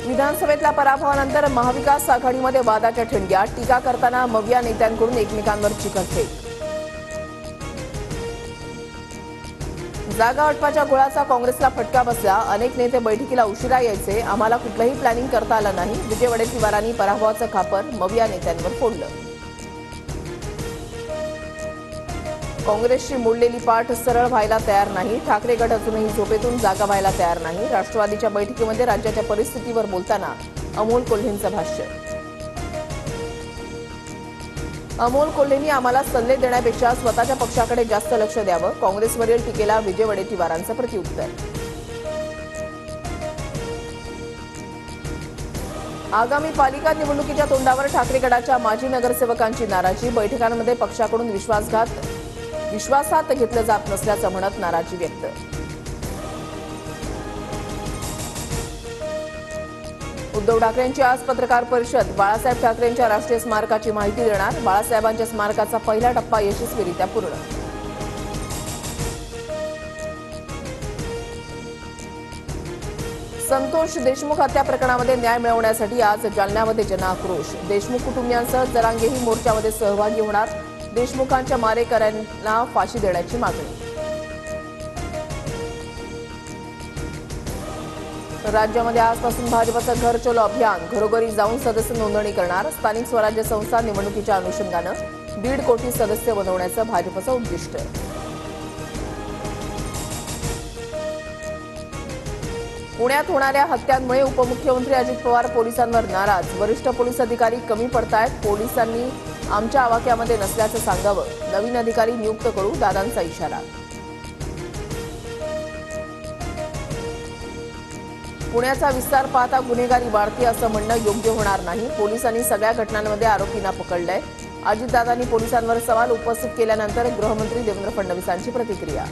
विधानसभेतल्या पराभवानंतर महाविकास आघाडीमध्ये वादाच्या ठिणग्या, टीका करताना मविया नेत्यांकडून एकमेकांवर चिकटफेक। जागा वाटपाच्या गोळाचा काँग्रेसला फटका बसला, अनेक नेते बैठकीला उशिरा यायचे, आम्हाला कुठलंही प्लॅनिंग करता आलं नाही, विजय वडेट्टीवारांनी पराभवाचं खापर मविया नेत्यांवर फोडलं। काँग्रेसची मोडलेली पाठ सरळ व्हायला तयार नाही, ठाकरे गट अजूनही झोपेतून जागा व्हायला तयार नाही, राष्ट्रवादीच्या बैठकीमध्ये राज्याच्या परिस्थितीवर बोलताना अमोल कोल्हेंचं भाष्य। अमोल कोल्हेंनी आम्हाला सल्ले देण्यापेक्षा स्वतःच्या पक्षाकडे जास्त लक्ष द्यावं, काँग्रेसवरील टीकेला विजय वडेट्टीवारांचं प्रत्युत्तर। आगामी पालिका निवडणुकीच्या तोंडावर ठाकरे गटाच्या माजी नगरसेवकांची नाराजी, बैठकांमध्ये पक्षाकडून विश्वासात घेतलं जात नसल्याचं म्हणत नाराजी व्यक्त। उद्धव ठाकरेंची आज पत्रकार परिषद, बाळासाहेब ठाकरेंच्या राष्ट्रीय स्मारकाची माहिती देणार, बाळासाहेबांच्या स्मारकाचा पहिला टप्पा यशस्वीरित्या पूर्ण। संतोष देशमुख हत्या प्रकरणामध्ये न्याय मिळवण्यासाठी आज जालन्यामध्ये जनआक्रोश, देशमुख कुटुंबियांसह जरांगेही मोर्चामध्ये सहभागी होणार, देशमुखांच्या मारेकऱ्यांना फाशी देण्याची मागणी। राज्यामध्ये आजपासून भाजपचं घर चलो अभियान, घरोघरी जाऊन सदस्य नोंदणी करणार, स्थानिक स्वराज्य संस्था निवडणुकीच्या अनुषंगानं 1.5 कोटी सदस्य बनवण्याचं भाजपचं उद्दिष्ट। पुण्यात होणाऱ्या हत्यांमुळे उपमुख्यमंत्री अजित पवार पोलिसांवर नाराज, वरिष्ठ पोलीस अधिकारी कमी पडतायत, पोलिसांनी आमच्या आवाक्यामध्ये नसल्याचं सांगावं, नवीन अधिकारी नियुक्त करू, दादांचा इशारा। पुण्याचा विस्तार पाहता गुन्हेगारी वाढते असं म्हणणं योग्य होणार नाही, पोलिसांनी सगळ्या घटनांमध्ये आरोपींना पकडलंय, अजितदादांनी पोलिसांवर सवाल उपस्थित केल्यानंतर गृहमंत्री देवेंद्र फडणवीसांची प्रतिक्रिया।